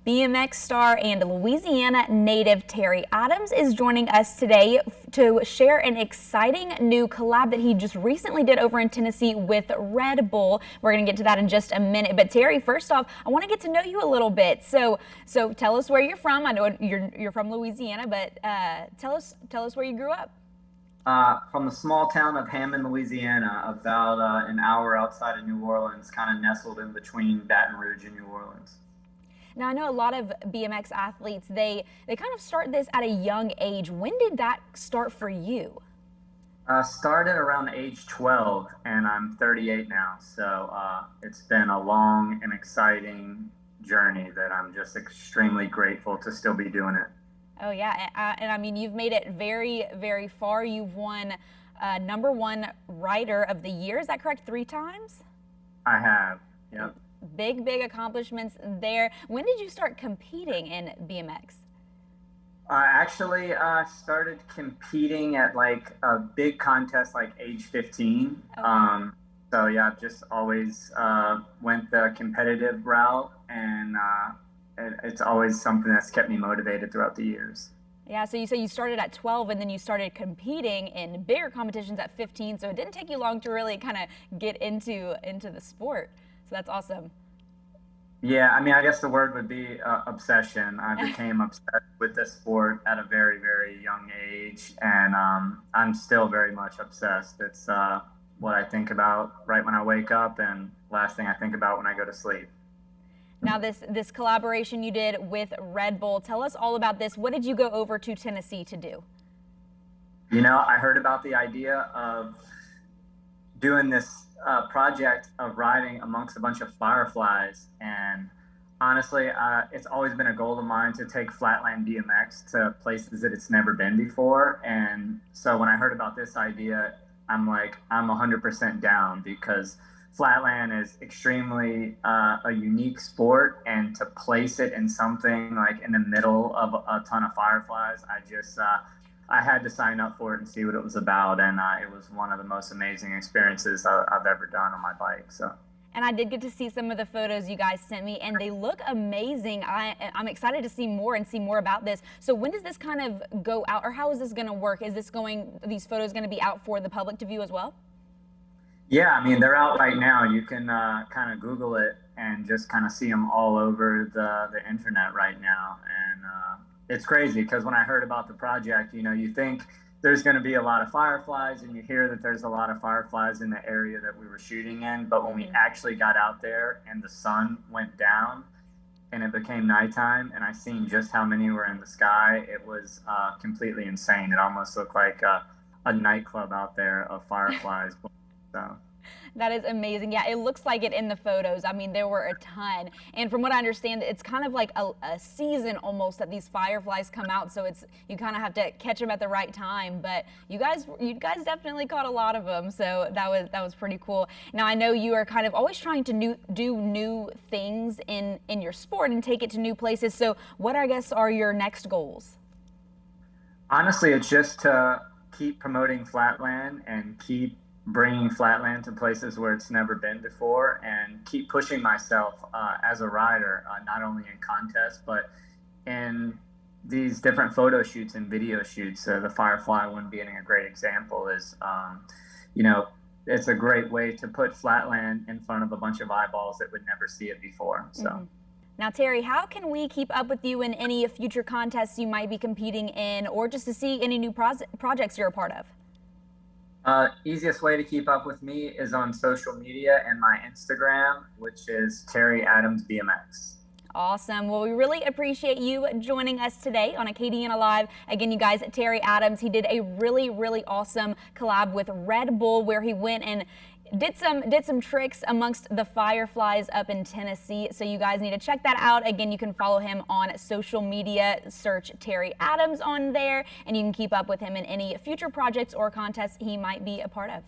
BMX star and Louisiana native Terry Adams is joining us today to share an exciting new collab that he just recently did over in Tennessee with Red Bull. We're going to get to that in just a minute. But Terry, first off, I want to get to know you a little bit. So tell us where you're from. I know you're from Louisiana, but tell us where you grew up. From the small town of Hammond, Louisiana, about an hour outside of New Orleans, kind of nestled in between Baton Rouge and New Orleans. Now, I know a lot of BMX athletes, they kind of start this at a young age. When did that start for you? Started around age 12, and I'm 38 now. So it's been a long and exciting journey that I'm just extremely grateful to still be doing it. Oh, yeah. And I mean, you've made it very, very far. You've won #1 Rider of the Year. Is that correct? 3 times? I have, yep. Big accomplishments there. When did you start competing in BMX? I actually started competing at like a big contest like age 15. Okay. So yeah, I've just always went the competitive route, and it's always something that's kept me motivated throughout the years. Yeah, so you say you started at 12 and then you started competing in bigger competitions at 15, so it didn't take you long to really kind of get into the sport. So that's awesome. Yeah, I mean, I guess the word would be obsession. I became obsessed with this sport at a very, very young age, and I'm still very much obsessed. It's what I think about right when I wake up, and last thing I think about when I go to sleep. Now, this collaboration you did with Red Bull, tell us all about this. What did you go over to Tennessee to do? You know, I heard about the idea of doing this project of riding amongst a bunch of fireflies, and honestly, it's always been a goal of mine to take flatland BMX to places that it's never been before. And so when I heard about this idea, I'm like, I'm 100% down, because flatland is extremely a unique sport, and to place it in something like in the middle of a ton of fireflies, I had to sign up for it and see what it was about, and it was one of the most amazing experiences I've ever done on my bike. So. And I did get to see some of the photos you guys sent me, and they look amazing. I'm excited to see more and see more about this. So when does this kind of go out, or how is this going to work? Is these photos going to be out for the public to view as well? Yeah, I mean, they're out right now. You can kind of Google it and just kind of see them all over the internet right now. And it's crazy, because when I heard about the project, you know, you think there's going to be a lot of fireflies, and you hear that there's a lot of fireflies in the area that we were shooting in. But when we actually got out there and the sun went down and it became nighttime, and I seen just how many were in the sky, it was completely insane. It almost looked like a nightclub out there of fireflies. So. That is amazing. Yeah, it looks like it in the photos. I mean, there were a ton. And from what I understand, it's kind of like a season almost that these fireflies come out. So you kind of have to catch them at the right time. But you guys definitely caught a lot of them. So that was pretty cool. Now, I know you are kind of always trying to do new things in your sport and take it to new places. So what, I guess, are your next goals? Honestly, it's just to keep promoting flatland and keep bringing flatland to places where it's never been before, and keep pushing myself as a rider, not only in contests, but in these different photo shoots and video shoots. The Firefly one being a great example is, you know, it's a great way to put flatland in front of a bunch of eyeballs that would never see it before. So. Mm-hmm. Now, Terry, how can we keep up with you in any future contests you might be competing in, or just to see any new projects you're a part of? Easiest way to keep up with me is on social media and my Instagram, which is Terry Adams BMX. Awesome. Well, we really appreciate you joining us today on Acadiana Live. Again, you guys, Terry Adams, he did a really, really awesome collab with Red Bull, where he went and did some tricks amongst the fireflies up in Tennessee. So you guys need to check that out. Again, you can follow him on social media, search Terry Adams on there, and you can keep up with him in any future projects or contests he might be a part of.